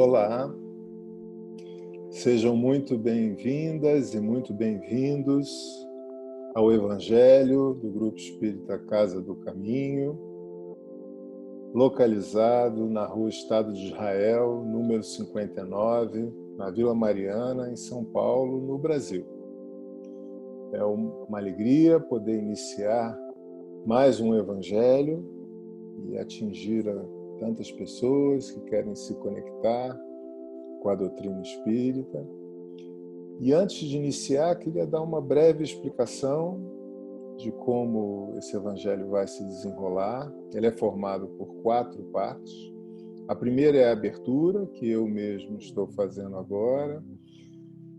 Olá, sejam muito bem-vindas e muito bem-vindos ao Evangelho do Grupo Espírita Casa do Caminho, localizado na Rua Estado de Israel, número 59, na Vila Mariana, em São Paulo, no Brasil. É uma alegria poder iniciar mais um Evangelho e atingir tantas pessoas que querem se conectar com a doutrina espírita. E antes de iniciar, queria dar uma breve explicação de como esse evangelho vai se desenrolar. Ele é formado por 4 partes. A primeira é a abertura, que eu mesmo estou fazendo agora,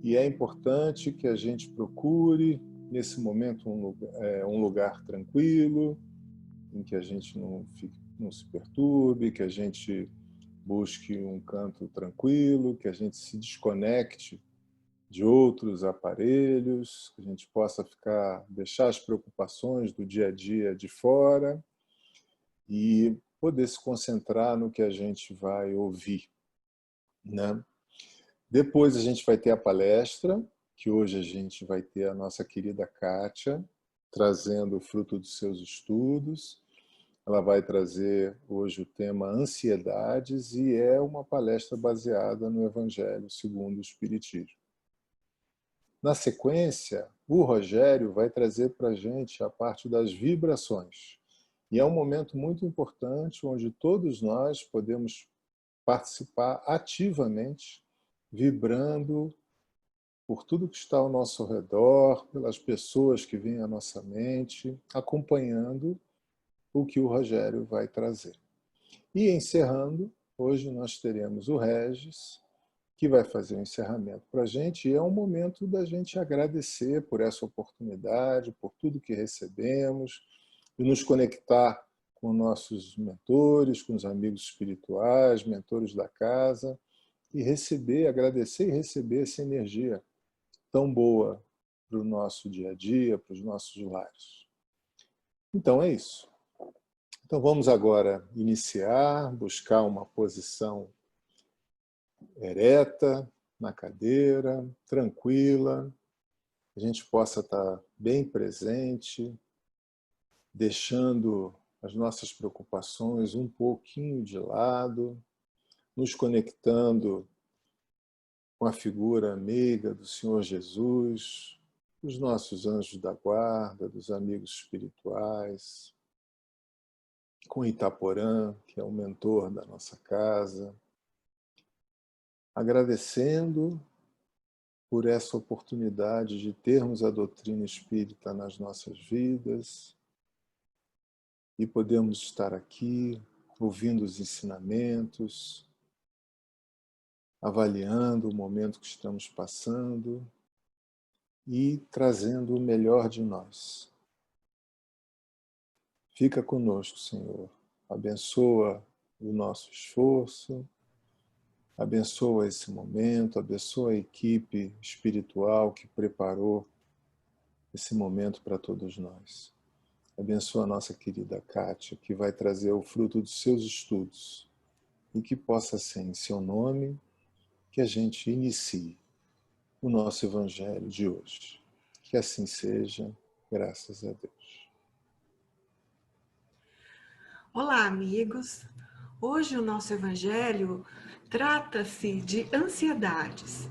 e é importante que a gente procure, nesse momento, um lugar tranquilo, em que a gente não se perturbe, que a gente busque um canto tranquilo, que a gente se desconecte de outros aparelhos, que a gente possa deixar as preocupações do dia a dia de fora e poder se concentrar no que a gente vai ouvir, né? Depois a gente vai ter a palestra, que hoje a gente vai ter a nossa querida Kátia, trazendo o fruto dos seus estudos. Ela vai trazer hoje o tema ansiedades e é uma palestra baseada no Evangelho segundo o Espiritismo. Na sequência, o Rogério vai trazer para a gente a parte das vibrações. E é um momento muito importante onde todos nós podemos participar ativamente, vibrando por tudo que está ao nosso redor, pelas pessoas que vêm à nossa mente, acompanhando o que o Rogério vai trazer. E encerrando, hoje nós teremos o Regis, que vai fazer o encerramento para a gente, e é um momento da gente agradecer por essa oportunidade, por tudo que recebemos, e nos conectar com nossos mentores, com os amigos espirituais, mentores da casa, e agradecer e receber essa energia tão boa para o nosso dia a dia, para os nossos lares. Então é isso. Então vamos agora iniciar, buscar uma posição ereta, na cadeira, tranquila, a gente possa estar bem presente, deixando as nossas preocupações um pouquinho de lado, nos conectando com a figura meiga do Senhor Jesus, dos nossos anjos da guarda, dos amigos espirituais, com Itaporã, que é o mentor da nossa casa, agradecendo por essa oportunidade de termos a doutrina espírita nas nossas vidas e podermos estar aqui ouvindo os ensinamentos, avaliando o momento que estamos passando e trazendo o melhor de nós. Fica conosco, Senhor. Abençoa o nosso esforço, abençoa esse momento, abençoa a equipe espiritual que preparou esse momento para todos nós. Abençoa a nossa querida Kátia, que vai trazer o fruto dos seus estudos e que possa ser em seu nome que a gente inicie o nosso Evangelho de hoje. Que assim seja, graças a Deus. Olá, amigos! Hoje o nosso Evangelho trata-se de ansiedades.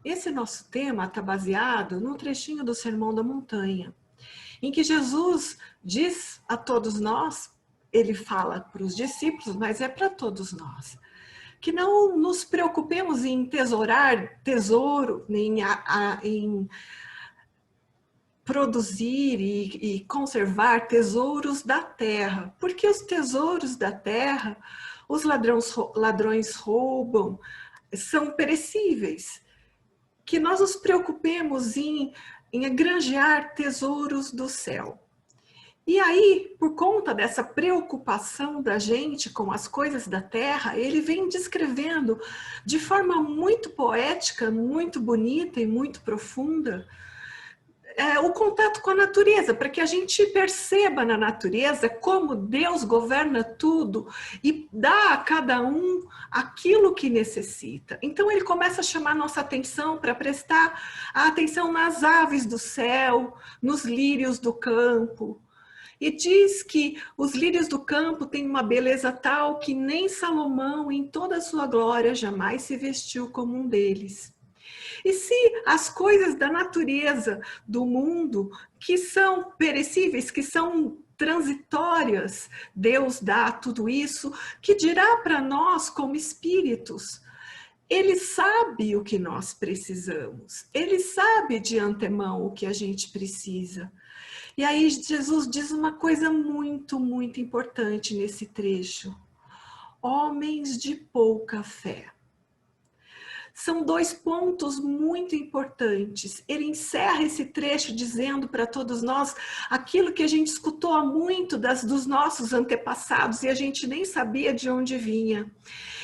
Esse nosso tema está baseado num trechinho do Sermão da Montanha, em que Jesus diz a todos nós, ele fala para os discípulos, mas é para todos nós, que não nos preocupemos em tesourar tesouro, nem em produzir e conservar tesouros da terra, porque os tesouros da terra, os ladrões roubam, são perecíveis. Que nós nos preocupemos em granjear tesouros do céu. E aí, por conta dessa preocupação da gente com as coisas da terra, ele vem descrevendo de forma muito poética, muito bonita e muito profunda o contato com a natureza, para que a gente perceba na natureza como Deus governa tudo e dá a cada um aquilo que necessita. Então ele começa a chamar nossa atenção para prestar a atenção nas aves do céu, nos lírios do campo. E diz que os lírios do campo têm uma beleza tal que nem Salomão, em toda a sua glória, jamais se vestiu como um deles. E se as coisas da natureza, do mundo, que são perecíveis, que são transitórias, Deus dá tudo isso, que dirá para nós como espíritos? Ele sabe o que nós precisamos, ele sabe de antemão o que a gente precisa. E aí Jesus diz uma coisa muito, muito importante nesse trecho. Homens de pouca fé. São dois pontos muito importantes. Ele encerra esse trecho dizendo para todos nós aquilo que a gente escutou há muito dos nossos antepassados e a gente nem sabia de onde vinha.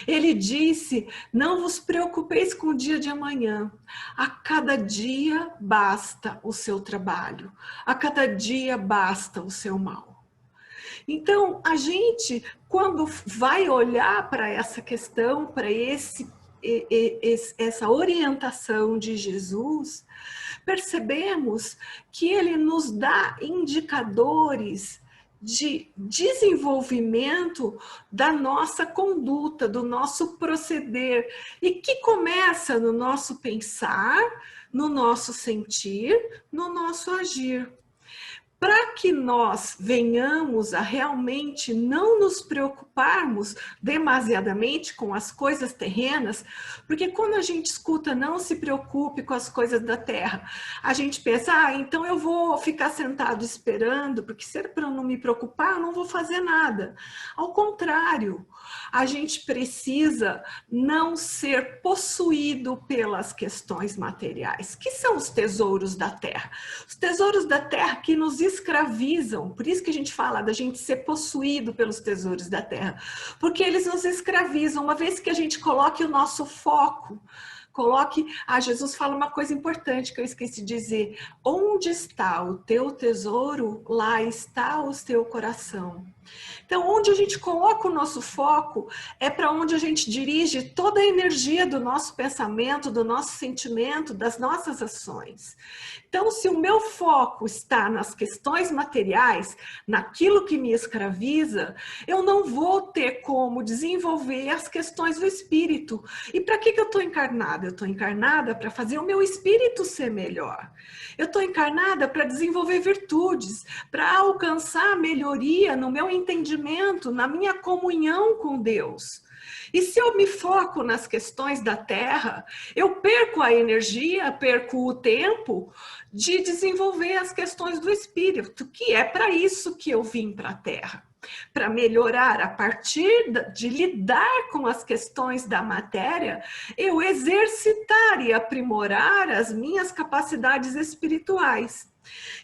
Ele disse, não vos preocupeis com o dia de amanhã. A cada dia basta o seu trabalho. A cada dia basta o seu mal. Então, a gente, quando vai olhar para essa questão, para essa orientação de Jesus, percebemos que ele nos dá indicadores de desenvolvimento da nossa conduta, do nosso proceder, e que começa no nosso pensar, no nosso sentir, no nosso agir. Para que nós venhamos a realmente não nos preocuparmos demasiadamente com as coisas terrenas, porque quando a gente escuta não se preocupe com as coisas da terra, a gente pensa, então eu vou ficar sentado esperando, porque se é para eu não me preocupar, eu não vou fazer nada. Ao contrário, a gente precisa não ser possuído pelas questões materiais, que são os tesouros da terra. Os tesouros da terra que nos escravizam, por isso que a gente fala da gente ser possuído pelos tesouros da terra, porque eles nos escravizam, uma vez que a gente coloque o nosso foco, Jesus fala uma coisa importante que eu esqueci de dizer, onde está o teu tesouro, lá está o teu coração. Então, onde a gente coloca o nosso foco é para onde a gente dirige toda a energia do nosso pensamento, do nosso sentimento, das nossas ações. Então, se o meu foco está nas questões materiais, naquilo que me escraviza, eu não vou ter como desenvolver as questões do espírito. E para que eu estou encarnada? Eu estou encarnada para fazer o meu espírito ser melhor. Eu estou encarnada para desenvolver virtudes, para alcançar melhoria no meu entendimento, na minha comunhão com Deus. E se eu me foco nas questões da terra, eu perco a energia, perco o tempo de desenvolver as questões do espírito, que é para isso que eu vim para a terra. Para melhorar a partir de lidar com as questões da matéria, eu exercitar e aprimorar as minhas capacidades espirituais.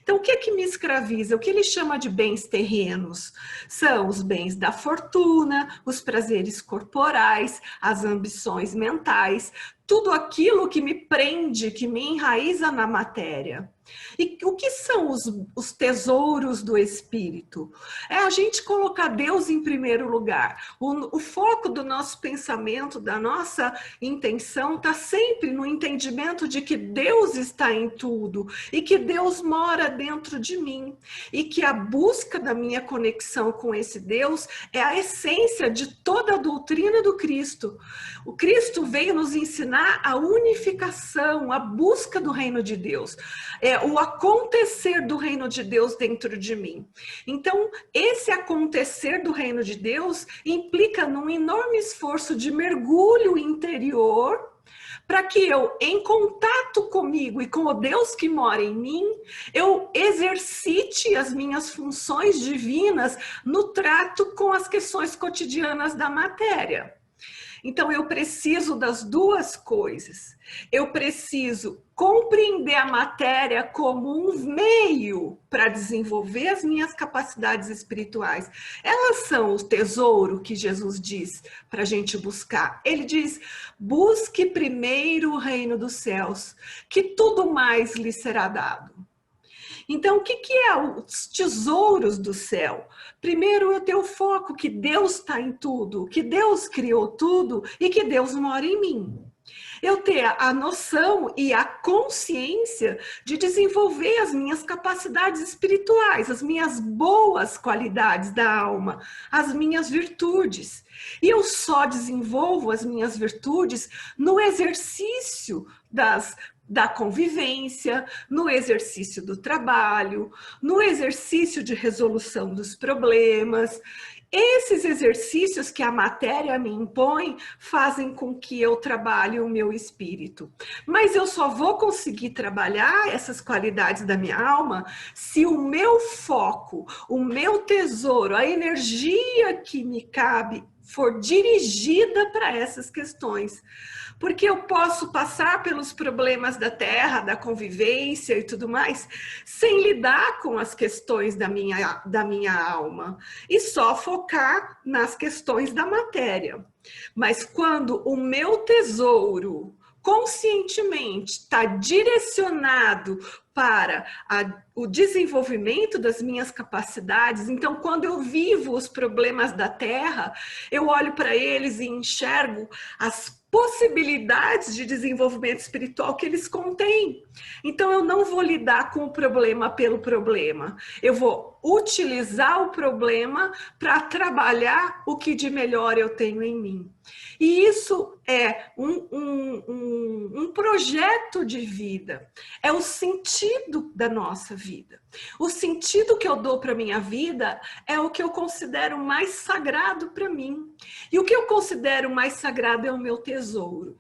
Então, o que é que me escraviza? O que ele chama de bens terrenos? São os bens da fortuna, os prazeres corporais, as ambições mentais, tudo aquilo que me prende, que me enraiza na matéria. E o que são os tesouros do espírito? É a gente colocar Deus em primeiro lugar. O foco do nosso pensamento, da nossa intenção, está sempre no entendimento de que Deus está em tudo e que Deus mora dentro de mim. E que a busca da minha conexão com esse Deus é a essência de toda a doutrina do Cristo. O Cristo veio nos ensinar a unificação, a busca do reino de Deus. O acontecer do reino de Deus dentro de mim. Então, esse acontecer do reino de Deus implica num enorme esforço de mergulho interior para que eu, em contato comigo e com o Deus que mora em mim, eu exercite as minhas funções divinas no trato com as questões cotidianas da matéria. Então, eu preciso das duas coisas. Eu preciso compreender a matéria como um meio para desenvolver as minhas capacidades espirituais. Elas são o tesouro que Jesus diz para a gente buscar. Ele diz, busque primeiro o reino dos céus, que tudo mais lhe será dado. Então, o que é os tesouros do céu? Primeiro, eu tenho o foco que Deus está em tudo, que Deus criou tudo e que Deus mora em mim. Eu ter a noção e a consciência de desenvolver as minhas capacidades espirituais, as minhas boas qualidades da alma, as minhas virtudes. E eu só desenvolvo as minhas virtudes no exercício da convivência, no exercício do trabalho, no exercício de resolução dos problemas. Esses exercícios que a matéria me impõe fazem com que eu trabalhe o meu espírito. Mas eu só vou conseguir trabalhar essas qualidades da minha alma se o meu foco, o meu tesouro, a energia que me cabe for dirigida para essas questões. Porque eu posso passar pelos problemas da terra, da convivência e tudo mais, sem lidar com as questões da minha alma e só focar nas questões da matéria. Mas quando o meu tesouro conscientemente está direcionado para o desenvolvimento das minhas capacidades, então quando eu vivo os problemas da terra, eu olho para eles e enxergo as possibilidades de desenvolvimento espiritual que eles contêm. Então eu não vou lidar com o problema pelo problema, eu vou utilizar o problema para trabalhar o que de melhor eu tenho em mim. E isso é um projeto de vida, é o sentido da nossa vida. O sentido que eu dou para a minha vida é o que eu considero mais sagrado para mim. E o que eu considero mais sagrado é o meu tesouro.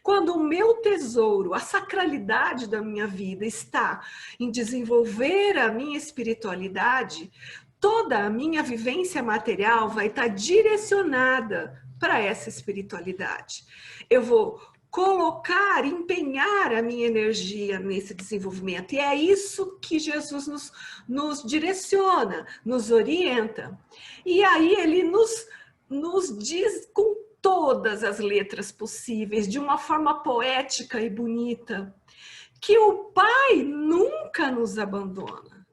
Quando o meu tesouro, a sacralidade da minha vida está em desenvolver a minha espiritualidade, toda a minha vivência material vai estar direcionada para essa espiritualidade. Eu vou colocar, empenhar a minha energia nesse desenvolvimento. E é isso que Jesus nos direciona, nos orienta. E aí ele nos diz com todas as letras possíveis, de uma forma poética e bonita, que o Pai nunca nos abandona,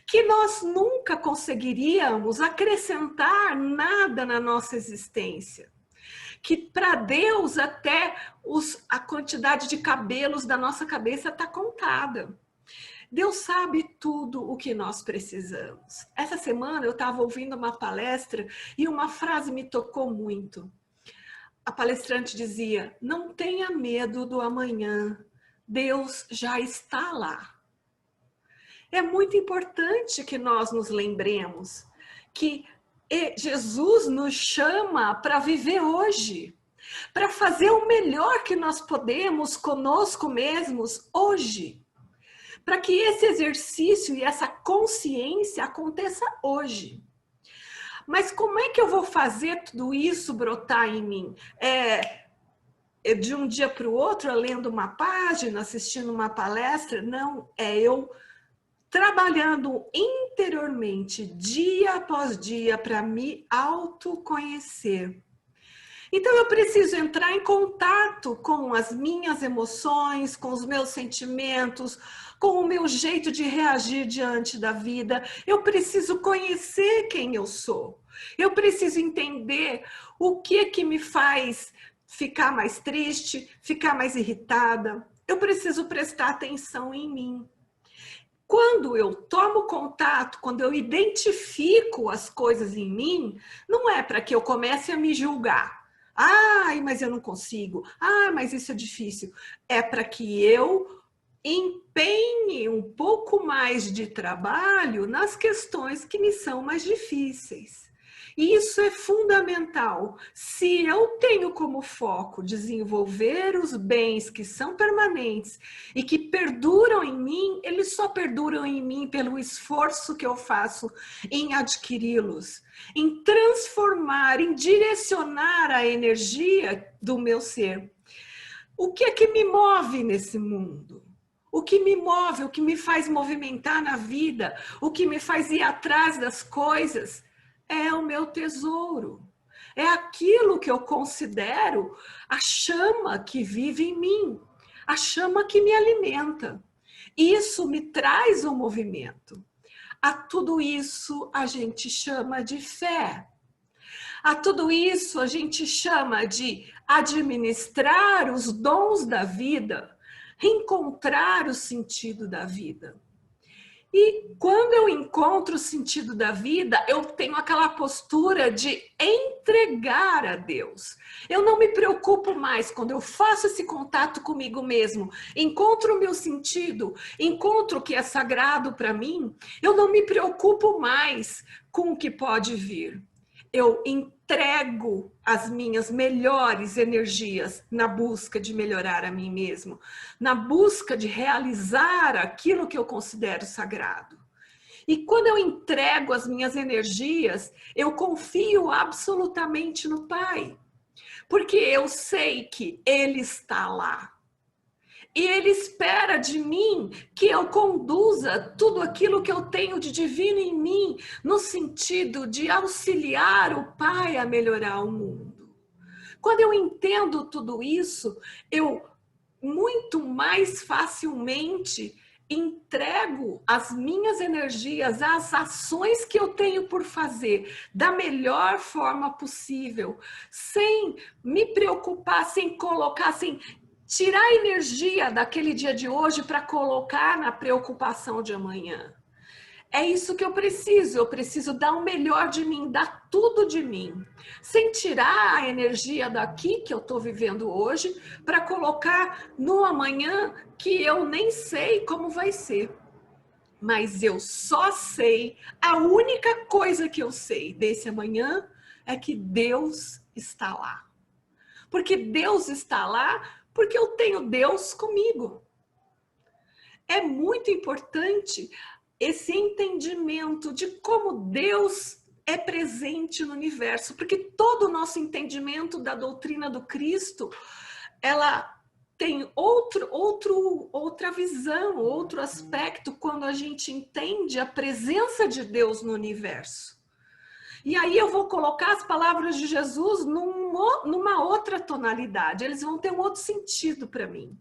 que nós nunca conseguiríamos acrescentar nada na nossa existência, que para Deus até a quantidade de cabelos da nossa cabeça está contada. Deus sabe tudo o que nós precisamos. Essa semana eu estava ouvindo uma palestra e uma frase me tocou muito. A palestrante dizia: não tenha medo do amanhã, Deus já está lá. É muito importante que nós nos lembremos que Jesus nos chama para viver hoje, para fazer o melhor que nós podemos conosco mesmos hoje, para que esse exercício e essa consciência aconteça hoje. Mas como é que eu vou fazer tudo isso brotar em mim? De um dia para o outro, lendo uma página, assistindo uma palestra? Não, é eu trabalhando interiormente, dia após dia, para me autoconhecer. Então eu preciso entrar em contato com as minhas emoções, com os meus sentimentos, com o meu jeito de reagir diante da vida. Eu preciso conhecer quem eu sou. Eu preciso entender o que me faz ficar mais triste, ficar mais irritada. Eu preciso prestar atenção em mim. Quando eu tomo contato, quando eu identifico as coisas em mim, não é para que eu comece a me julgar. Ai, mas eu não consigo. Ah, mas isso é difícil. É para que eu empenhe um pouco mais de trabalho nas questões que me são mais difíceis. E isso é fundamental. Se eu tenho como foco desenvolver os bens que são permanentes e que perduram em mim, eles só perduram em mim pelo esforço que eu faço em adquiri-los, em transformar, em direcionar a energia do meu ser. O que é que me move nesse mundo? O que me move, o que me faz movimentar na vida, o que me faz ir atrás das coisas, é o meu tesouro. É aquilo que eu considero a chama que vive em mim, a chama que me alimenta. Isso me traz um movimento. A tudo isso a gente chama de fé. A tudo isso a gente chama de administrar os dons da vida, encontrar o sentido da vida. E quando eu encontro o sentido da vida, eu tenho aquela postura de entregar a Deus. Eu não me preocupo mais quando eu faço esse contato comigo mesmo, encontro o meu sentido, encontro o que é sagrado para mim, eu não me preocupo mais com o que pode vir. Eu entrego as minhas melhores energias na busca de melhorar a mim mesmo, na busca de realizar aquilo que eu considero sagrado. E quando eu entrego as minhas energias, eu confio absolutamente no Pai, porque eu sei que Ele está lá. E Ele espera de mim que eu conduza tudo aquilo que eu tenho de divino em mim, no sentido de auxiliar o Pai a melhorar o mundo. Quando eu entendo tudo isso, eu muito mais facilmente entrego as minhas energias, as ações que eu tenho por fazer da melhor forma possível, sem me preocupar, sem colocar, sem tirar a energia daquele dia de hoje para colocar na preocupação de amanhã. É isso que eu preciso dar o melhor de mim, dar tudo de mim, sem tirar a energia daqui que eu estou vivendo hoje para colocar no amanhã que eu nem sei como vai ser. Mas eu só sei, a única coisa que eu sei desse amanhã é que Deus está lá. Porque Deus está lá, porque eu tenho Deus comigo. É muito importante esse entendimento de como Deus é presente no universo, porque todo o nosso entendimento da doutrina do Cristo, ela tem outra visão, outro aspecto quando a gente entende a presença de Deus no universo. E aí eu vou colocar as palavras de Jesus numa outra tonalidade, eles vão ter um outro sentido para mim.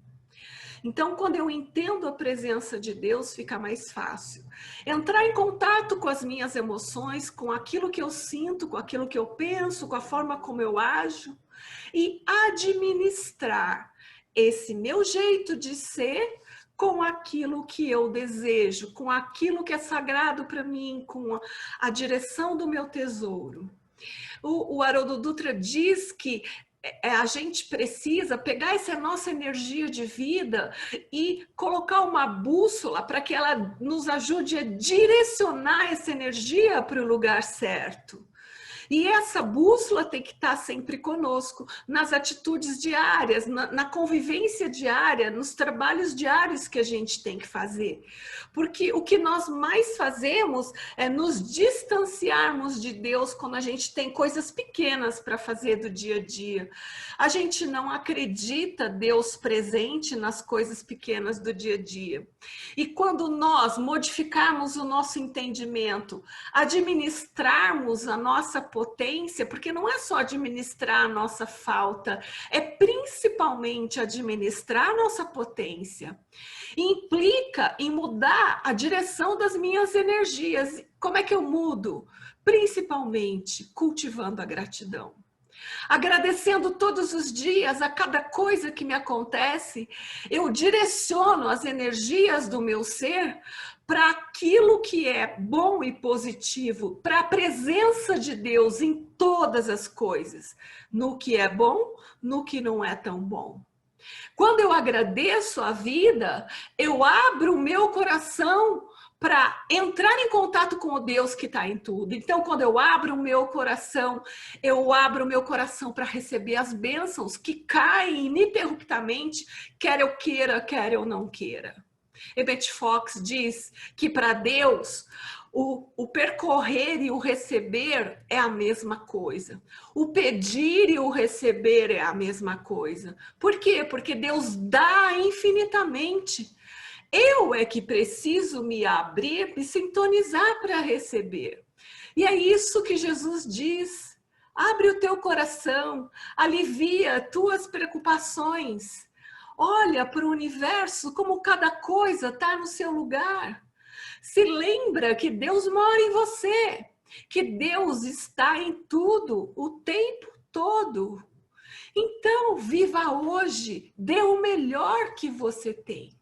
Então, quando eu entendo a presença de Deus, fica mais fácil. Entrar em contato com as minhas emoções, com aquilo que eu sinto, com aquilo que eu penso, com a forma como eu ajo, e administrar esse meu jeito de ser com aquilo que eu desejo, com aquilo que é sagrado para mim, com a direção do meu tesouro. O Haroldo Dutra diz que a gente precisa pegar essa nossa energia de vida e colocar uma bússola para que ela nos ajude a direcionar essa energia para o lugar certo. E essa bússola tem que estar sempre conosco, nas atitudes diárias, na convivência diária, nos trabalhos diários que a gente tem que fazer. Porque o que nós mais fazemos é nos distanciarmos de Deus quando a gente tem coisas pequenas para fazer do dia a dia. A gente não acredita Deus presente nas coisas pequenas do dia a dia. E quando nós modificarmos o nosso entendimento, administrarmos a nossa potência, porque não é só administrar a nossa falta, é principalmente administrar a nossa potência. Implica em mudar a direção das minhas energias. Como é que eu mudo? Principalmente cultivando a gratidão. Agradecendo todos os dias a cada coisa que me acontece, eu direciono as energias do meu ser para aquilo que é bom e positivo, para a presença de Deus em todas as coisas, no que é bom, no que não é tão bom. Quando eu agradeço a vida, eu abro o meu coração para entrar em contato com o Deus que está em tudo. Então, quando eu abro o meu coração para receber as bênçãos que caem ininterruptamente, quer eu queira, quer eu não queira. Emmett Fox diz que para Deus, o percorrer e o receber é a mesma coisa. O pedir e o receber é a mesma coisa. Por quê? Porque Deus dá infinitamente. Eu é que preciso me abrir, me sintonizar para receber. E é isso que Jesus diz. Abre o teu coração, alivia tuas preocupações. Olha para o universo como cada coisa está no seu lugar. Se lembra que Deus mora em você, que Deus está em tudo, o tempo todo. Então, viva hoje, dê o melhor que você tem.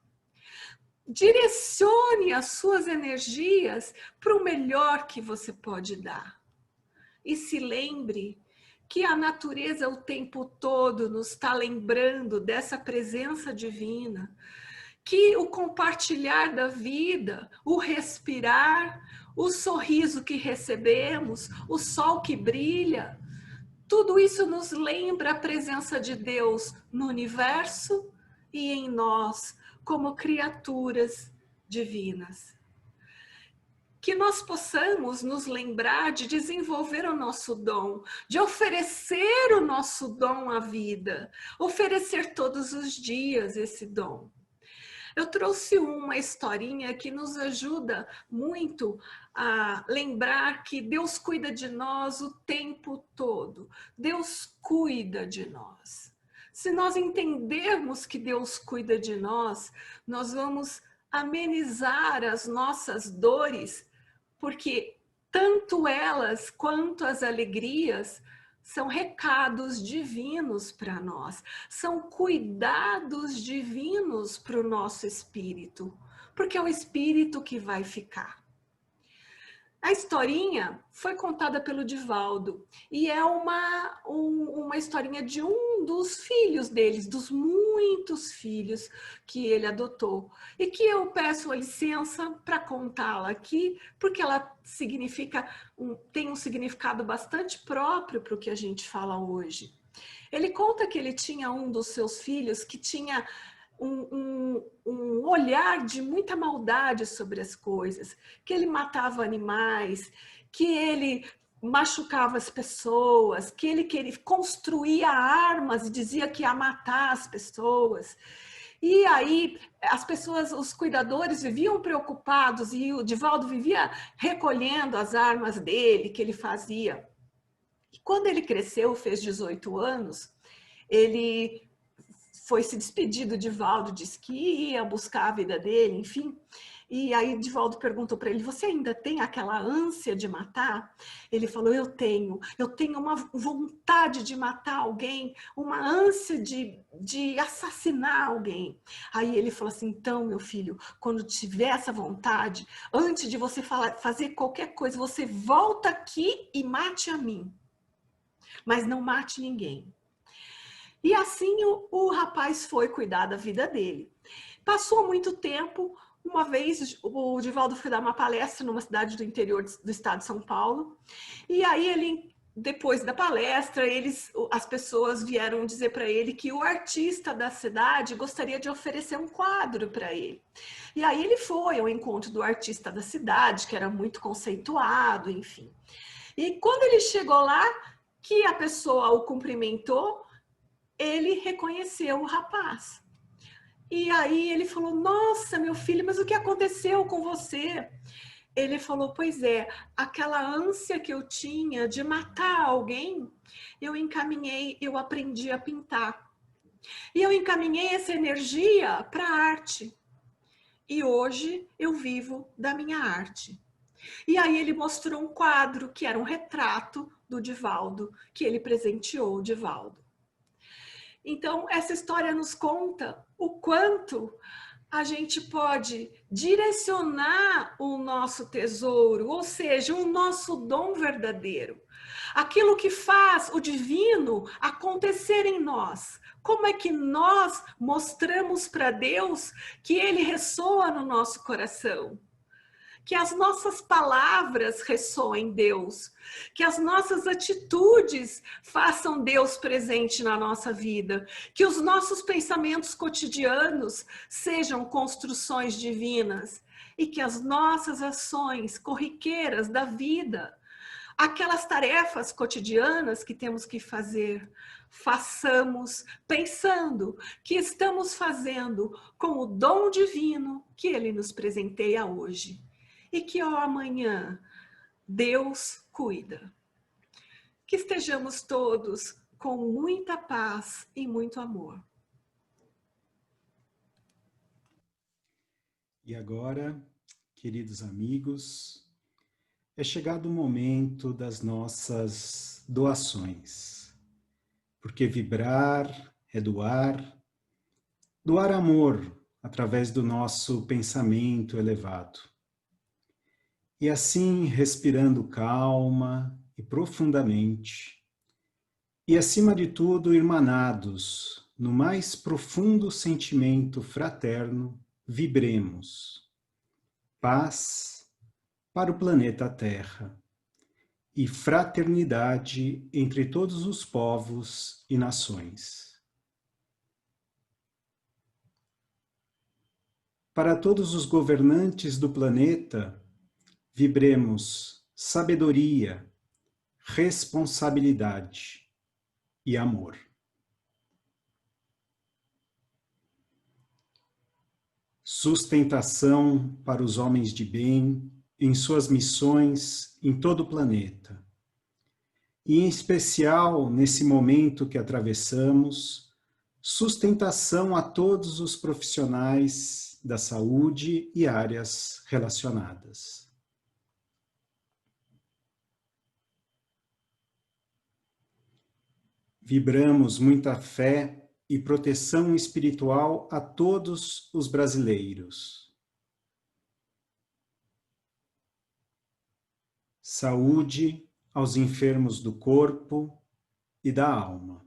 Direcione as suas energias para o melhor que você pode dar. E se lembre que a natureza o tempo todo nos está lembrando dessa presença divina, que o compartilhar da vida, o respirar, o sorriso que recebemos, o sol que brilha, tudo isso nos lembra a presença de Deus no universo e em nós, como criaturas divinas. Que nós possamos nos lembrar de desenvolver o nosso dom, de oferecer o nosso dom à vida, oferecer todos os dias esse dom. Eu trouxe uma historinha que nos ajuda muito a lembrar que Deus cuida de nós o tempo todo. Deus cuida de nós. Se nós entendermos que Deus cuida de nós, nós vamos amenizar as nossas dores, porque tanto elas quanto as alegrias são recados divinos para nós, são cuidados divinos para o nosso espírito, porque é o espírito que vai ficar. A historinha foi contada pelo Divaldo e é uma historinha de um dos filhos deles, dos muitos filhos que ele adotou. E que eu peço a licença para contá-la aqui, porque ela tem um significado bastante próprio para o que a gente fala hoje. Ele conta que ele tinha um dos seus filhos que tinha um olhar de muita maldade sobre as coisas, que ele matava animais, que ele machucava as pessoas, que ele construía armas e dizia que ia matar as pessoas. E aí as pessoas, os cuidadores viviam preocupados e o Divaldo vivia recolhendo as armas dele, que ele fazia. E quando ele cresceu, fez 18 anos, ele foi se despedir do Divaldo, disse que ia buscar a vida dele, enfim. E aí Divaldo perguntou para ele, você ainda tem aquela ânsia de matar? Ele falou, eu tenho uma vontade de matar alguém, uma ânsia de assassinar alguém. Aí ele falou assim, então, meu filho, quando tiver essa vontade, antes de você fazer qualquer coisa, você volta aqui e mate a mim. Mas não mate ninguém. E assim o rapaz foi cuidar da vida dele. Passou muito tempo, uma vez o Divaldo foi dar uma palestra numa cidade do interior do estado de São Paulo, e aí depois da palestra, as pessoas vieram dizer para ele que o artista da cidade gostaria de oferecer um quadro para ele. E aí ele foi ao encontro do artista da cidade, que era muito conceituado, enfim. E quando ele chegou lá, que a pessoa o cumprimentou, ele reconheceu o rapaz. E aí ele falou, nossa, meu filho, mas o que aconteceu com você? Ele falou, pois é, aquela ânsia que eu tinha de matar alguém, eu aprendi a pintar. E eu encaminhei essa energia para a arte. E hoje eu vivo da minha arte. E aí ele mostrou um quadro que era um retrato do Divaldo, que ele presenteou o Divaldo. Então, essa história nos conta o quanto a gente pode direcionar o nosso tesouro, ou seja, o nosso dom verdadeiro. Aquilo que faz o divino acontecer em nós. Como é que nós mostramos para Deus que Ele ressoa no nosso coração? Que as nossas palavras ressoem Deus, que as nossas atitudes façam Deus presente na nossa vida, que os nossos pensamentos cotidianos sejam construções divinas e que as nossas ações corriqueiras da vida, aquelas tarefas cotidianas que temos que fazer, façamos pensando que estamos fazendo com o dom divino que Ele nos presenteia hoje. E que ao amanhã Deus cuida. Que estejamos todos com muita paz e muito amor. E agora, queridos amigos, é chegado o momento das nossas doações, porque vibrar é doar amor através do nosso pensamento elevado. E assim, respirando calma e profundamente, e acima de tudo, irmanados no mais profundo sentimento fraterno, vibremos paz para o planeta Terra e fraternidade entre todos os povos e nações. Para todos os governantes do planeta, vibremos sabedoria, responsabilidade e amor. Sustentação para os homens de bem em suas missões em todo o planeta. E em especial, nesse momento que atravessamos, sustentação a todos os profissionais da saúde e áreas relacionadas. Vibramos muita fé e proteção espiritual a todos os brasileiros. Saúde aos enfermos do corpo e da alma.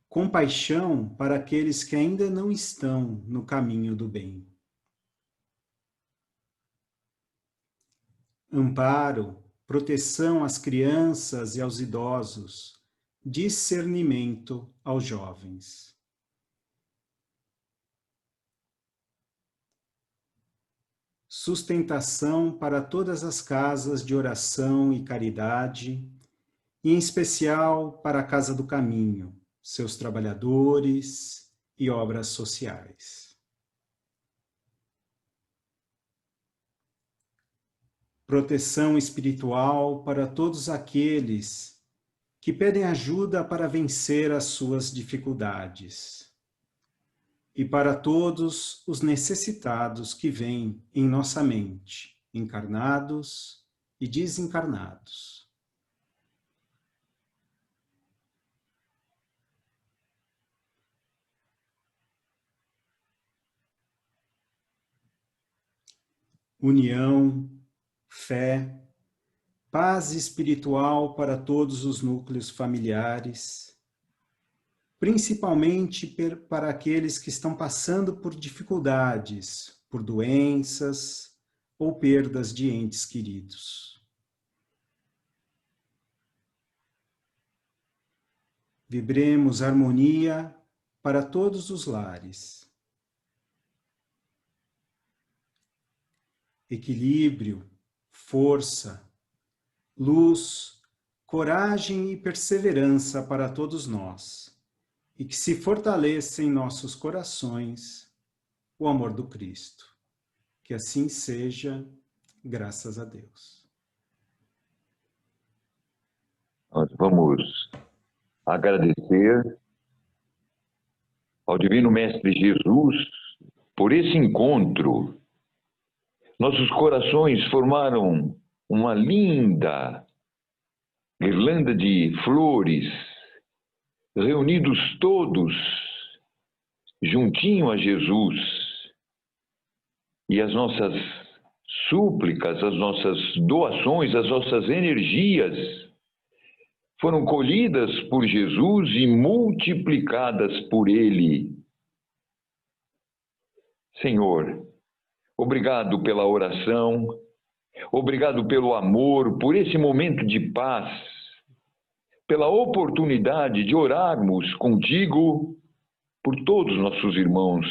Compaixão para aqueles que ainda não estão no caminho do bem. Amparo, proteção às crianças e aos idosos, discernimento aos jovens. Sustentação para todas as casas de oração e caridade, e em especial para a Casa do Caminho, seus trabalhadores e obras sociais. Proteção espiritual para todos aqueles que pedem ajuda para vencer as suas dificuldades. E para todos os necessitados que vêm em nossa mente, encarnados e desencarnados. União, fé, paz espiritual para todos os núcleos familiares, principalmente para aqueles que estão passando por dificuldades, por doenças ou perdas de entes queridos. Vibremos harmonia para todos os lares. Equilíbrio, força, luz, coragem e perseverança para todos nós, e que se fortaleça em nossos corações o amor do Cristo. Que assim seja, graças a Deus. Nós vamos agradecer ao Divino Mestre Jesus por esse encontro. Nossos corações formaram uma linda guirlanda de flores, reunidos todos juntinho a Jesus. E as nossas súplicas, as nossas doações, as nossas energias foram colhidas por Jesus e multiplicadas por Ele. Senhor, obrigado pela oração, obrigado pelo amor, por esse momento de paz, pela oportunidade de orarmos contigo por todos nossos irmãos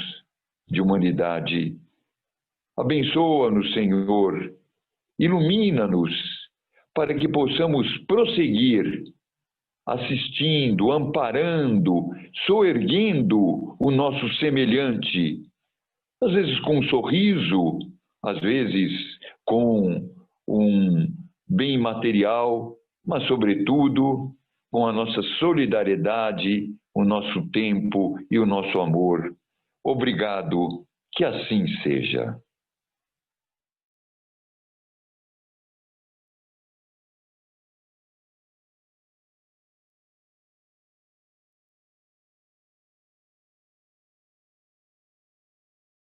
de humanidade. Abençoa-nos, Senhor, ilumina-nos para que possamos prosseguir assistindo, amparando, soerguendo o nosso semelhante, às vezes com um sorriso, às vezes com um bem material, mas, sobretudo, com a nossa solidariedade, o nosso tempo e o nosso amor. Obrigado, que assim seja.